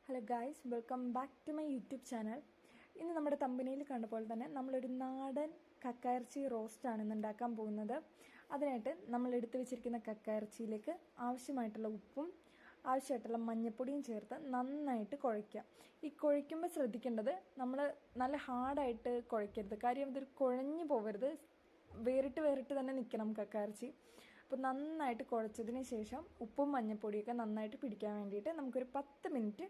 Hello guys, welcome back to my YouTube channel. ഇന്ന് നമ്മുടെ തമ്പനിയിൽ കണ്ട പോലെ തന്നെ നമ്മളൊരു നാടൻ കക്കയിറച്ചി റോസ്റ്റാണ് ഇന്ന് ഉണ്ടാക്കാൻ പോകുന്നത്. അതിനായിട്ട് നമ്മൾ എടുത്തു വെച്ചിരിക്കുന്ന കക്കയിറച്ചിയിലേക്ക് ആവശ്യമായിട്ടുള്ള ഉപ്പും ആവശ്യമായിട്ടുള്ള മഞ്ഞൾപ്പൊടിയും ചേർത്ത് നന്നായിട്ട് കുഴയ്ക്കുക. ഈ കുഴയ്ക്കുമ്പോൾ ശ്രദ്ധിക്കേണ്ടത് നമ്മൾ നല്ല ഹാർഡായിട്ട് കുഴയ്ക്കരുത്. കാര്യം ഇതൊരു കുഴഞ്ഞു പോകരുത്, വേറിട്ട് തന്നെ നിൽക്കണം കക്കയിറച്ചി. അപ്പോൾ നന്നായിട്ട് കുഴച്ചതിന് ശേഷം ഉപ്പും മഞ്ഞൾപ്പൊടിയൊക്കെ നന്നായിട്ട് പിടിക്കാൻ വേണ്ടിയിട്ട് നമുക്കൊരു 10 മിനിറ്റ്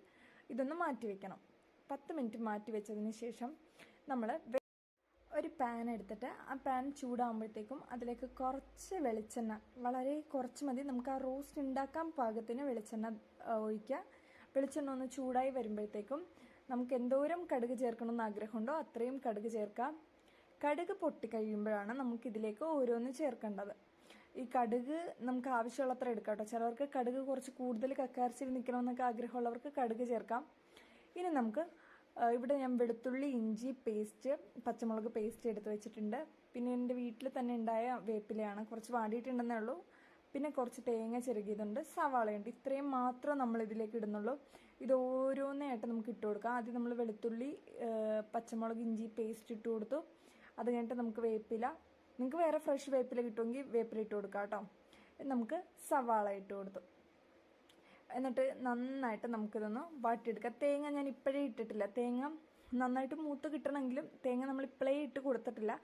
ഇതൊന്ന് മാറ്റി വെക്കണം. 10 മിനിറ്റ് മാറ്റി വെച്ചതിന് ശേഷം നമ്മൾ ഒരു പാൻ എടുത്തിട്ട് ആ പാൻ ചൂടാകുമ്പോഴത്തേക്കും അതിലേക്ക് കുറച്ച് വെളിച്ചെണ്ണ, വളരെ കുറച്ച് മതി, നമുക്ക് ആ റോസ്റ്റ് ഉണ്ടാക്കാൻ പാകത്തിന് വെളിച്ചെണ്ണ ഒഴിക്കുക. വെളിച്ചെണ്ണ ഒന്ന് ചൂടായി വരുമ്പോഴത്തേക്കും നമുക്ക് എന്തോരം കടുക് ചേർക്കണമെന്ന് ആഗ്രഹമുണ്ടോ അത്രയും കടുക് ചേർക്കാം. കടുക് പൊട്ടിക്കഴിയുമ്പോഴാണ് നമുക്കിതിലേക്ക് ഓരോന്ന് ചേർക്കേണ്ടത്. ഈ കടുക് നമുക്ക് ആവശ്യമുള്ളത്ര എടുക്കാം കേട്ടോ. ചിലവർക്ക് കടുക് കുറച്ച് കൂടുതൽ കക്കയിറച്ചിയിൽ നിൽക്കണമെന്നൊക്കെ ആഗ്രഹമുള്ളവർക്ക് കടുക് ചേർക്കാം. ഇനി നമുക്ക് ഇവിടെ ഞാൻ വെളുത്തുള്ളി, ഇഞ്ചി പേസ്റ്റ്, പച്ചമുളക് പേസ്റ്റ് എടുത്ത് വെച്ചിട്ടുണ്ട്. പിന്നെ എൻ്റെ വീട്ടിൽ തന്നെ ഉണ്ടായ വേപ്പിലയാണ്, കുറച്ച് വാടിയിട്ടുണ്ടെന്നേ ഉള്ളൂ. പിന്നെ കുറച്ച് തേങ്ങ ചിരകിയതുണ്ട്, സവാളയുണ്ട്. ഇത്രയും മാത്രം നമ്മൾ ഇതിലേക്ക് ഇടുന്നുള്ളൂ. ഇത് ഓരോന്നായിട്ട് നമുക്ക് ഇട്ട് കൊടുക്കാം. ആദ്യം നമ്മൾ വെളുത്തുള്ളി, പച്ചമുളക്, ഇഞ്ചി പേസ്റ്റ് ഇട്ട് കൊടുത്തു. അത് കഴിഞ്ഞിട്ട് നമുക്ക് വേപ്പില, നിങ്ങൾക്ക് വേറെ ഫ്രഷ് വേപ്പില കിട്ടുമെങ്കിൽ വേപ്പില ഇട്ട് കൊടുക്കാം കേട്ടോ. നമുക്ക് സവാള ഇട്ട് കൊടുത്തു. എന്നിട്ട് നന്നായിട്ട് നമുക്കിതൊന്ന് വാട്ടിയെടുക്കാം. തേങ്ങ ഞാൻ ഇപ്പോഴേ ഇട്ടിട്ടില്ല. തേങ്ങ നന്നായിട്ട് മൂത്ത് കിട്ടണമെങ്കിലും തേങ്ങ നമ്മൾ ഇപ്പോഴേ ഇട്ട് കൊടുത്തിട്ടില്ല.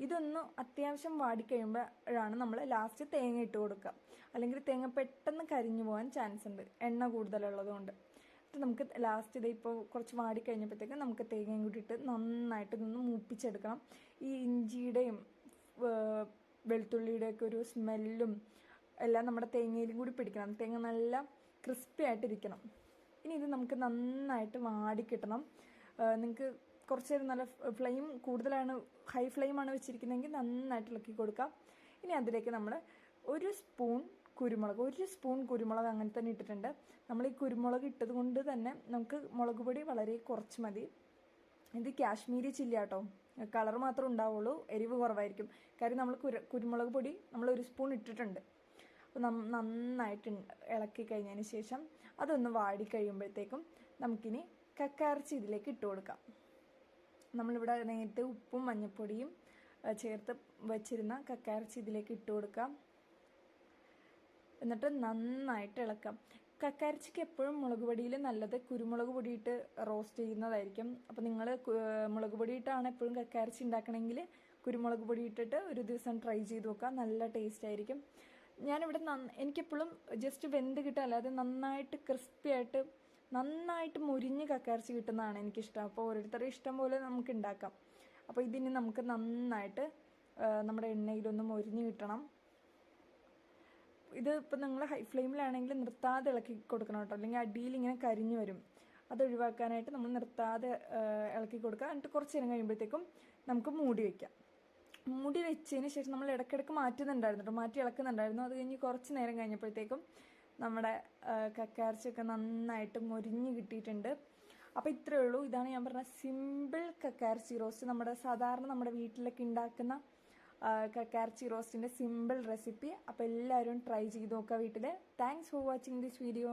ഇതൊന്ന് അത്യാവശ്യം വാടിക്കഴിയുമ്പോഴാണ് നമ്മൾ ലാസ്റ്റ് തേങ്ങ ഇട്ട് കൊടുക്കുക. അല്ലെങ്കിൽ തേങ്ങ പെട്ടെന്ന് കരിഞ്ഞു പോകാൻ ചാൻസ് ഉണ്ട്, എണ്ണ കൂടുതലുള്ളത് കൊണ്ട്. എന്നിട്ട് നമുക്ക് ലാസ്റ്റ് ഇത് ഇപ്പോൾ കുറച്ച് വാടിക്കഴിഞ്ഞപ്പോഴത്തേക്കും നമുക്ക് തേങ്ങയും കൂടി ഇട്ട് നന്നായിട്ട് ഇതൊന്ന് മൂപ്പിച്ചെടുക്കണം. ഈ ഇഞ്ചിയുടെയും വെളുത്തുള്ളിയുടെയൊക്കെ ഒരു സ്മെല്ലും എല്ലാം നമ്മുടെ തേങ്ങയിലും കൂടി പിടിക്കണം. തേങ്ങ നല്ല ക്രിസ്പി ആയിട്ടിരിക്കണം. ഇനി ഇത് നമുക്ക് നന്നായിട്ട് വാടിക്കിട്ടണം. നിങ്ങൾക്ക് കുറച്ച് നേരം നല്ല ഫ്ലെയിം കൂടുതലാണ്, ഹൈ ഫ്ലെയിമാണ് വെച്ചിരിക്കുന്നതെങ്കിൽ നന്നായിട്ട് ഇളക്കി കൊടുക്കാം. ഇനി അതിലേക്ക് നമ്മൾ ഒരു സ്പൂൺ കുരുമുളക് അങ്ങനെ തന്നെ ഇട്ടിട്ടുണ്ട്. നമ്മൾ ഈ കുരുമുളക് ഇട്ടത് കൊണ്ട് തന്നെ നമുക്ക് മുളക് പൊടി വളരെ കുറച്ച് മതി. ഇത് കാശ്മീരി ചില്ലി ആട്ടോ, കളർ മാത്രമേ ഉണ്ടാവുള്ളൂ, എരിവ് കുറവായിരിക്കും. കാര്യം നമ്മൾ കുരുമുളക് പൊടി നമ്മൾ 1 സ്പൂൺ ഇട്ടിട്ടുണ്ട്. അപ്പോൾ നന്നായിട്ട് ഇളക്കി കഴിഞ്ഞതിന് ശേഷം അതൊന്ന് വാടിക്കഴിയുമ്പോഴത്തേക്കും നമുക്കിനി കക്കയിറച്ചി ഇതിലേക്ക് ഇട്ട് കൊടുക്കാം. നമ്മളിവിടെ നേരത്തെ ഉപ്പും മഞ്ഞൾപ്പൊടിയും ചേർത്ത് വെച്ചിരുന്ന കക്കയിറച്ചി ഇതിലേക്ക് ഇട്ട് കൊടുക്കാം. എന്നിട്ട് നന്നായിട്ട് ഇളക്കാം. കക്കയിറച്ചിക്ക് എപ്പോഴും മുളക് പൊടിയിൽ നല്ലത് കുരുമുളക് പൊടിയിട്ട് റോസ്റ്റ് ചെയ്യുന്നതായിരിക്കും. അപ്പോൾ നിങ്ങൾ മുളക് പൊടിയിട്ടാണ് എപ്പോഴും കക്കയിറച്ചി ഉണ്ടാക്കണമെങ്കിൽ കുരുമുളക് പൊടി ഇട്ടിട്ട് ഒരു ദിവസം ട്രൈ ചെയ്ത് നോക്കാം, നല്ല ടേസ്റ്റ് ആയിരിക്കും. ഞാനിവിടെ എനിക്കെപ്പോഴും ജസ്റ്റ് വെന്ത് കിട്ടുക, അല്ലാതെ നന്നായിട്ട് ക്രിസ്പി ആയിട്ട് നന്നായിട്ട് മുരിഞ്ഞ് കക്കയിറച്ചി കിട്ടുന്നതാണ് എനിക്കിഷ്ടം. അപ്പോൾ ഓരോരുത്തരുടെ ഇഷ്ടം പോലെ നമുക്ക് ഉണ്ടാക്കാം. അപ്പോൾ ഇതിന് നമുക്ക് നന്നായിട്ട് നമ്മുടെ എണ്ണയിലൊന്ന് മൊരിഞ്ഞ് കിട്ടണം. ഇത് ഇപ്പം നിങ്ങൾ ഹൈ ഫ്ലെയിമിലാണെങ്കിൽ നിർത്താതെ ഇളക്കി കൊടുക്കണം കേട്ടോ, അല്ലെങ്കിൽ അടിയിൽ ഇങ്ങനെ കരിഞ്ഞു വരും. അത് ഒഴിവാക്കാനായിട്ട് നമ്മൾ നിർത്താതെ ഇളക്കി കൊടുക്കുക. എന്നിട്ട് കുറച്ച് നേരം കഴിയുമ്പോഴത്തേക്കും നമുക്ക് മൂടി വയ്ക്കാം. മൂടി വെച്ചതിന് ശേഷം നമ്മൾ ഇടയ്ക്കിടയ്ക്ക് മാറ്റി ഇളക്കുന്നുണ്ടായിരുന്നു. അത് കഴിഞ്ഞ് കുറച്ച് നേരം കഴിഞ്ഞപ്പോഴത്തേക്കും നമ്മുടെ കക്കയിറച്ചിയൊക്കെ നന്നായിട്ട് മൊരിഞ്ഞ് കിട്ടിയിട്ടുണ്ട്. അപ്പോൾ ഇത്രയേ ഉള്ളൂ. ഇതാണ് ഞാൻ പറഞ്ഞ സിമ്പിൾ കക്കയിറച്ചി റോസ്റ്റ്, നമ്മുടെ വീട്ടിലൊക്കെ ഉണ്ടാക്കുന്ന കക്കയിറച്ചി റോസ്റ്റിൻ്റെ സിമ്പിൾ റെസിപ്പി. അപ്പോൾ എല്ലാവരും ട്രൈ ചെയ്ത് നോക്കുക വീട്ടിൽ. Thanks for watching this video.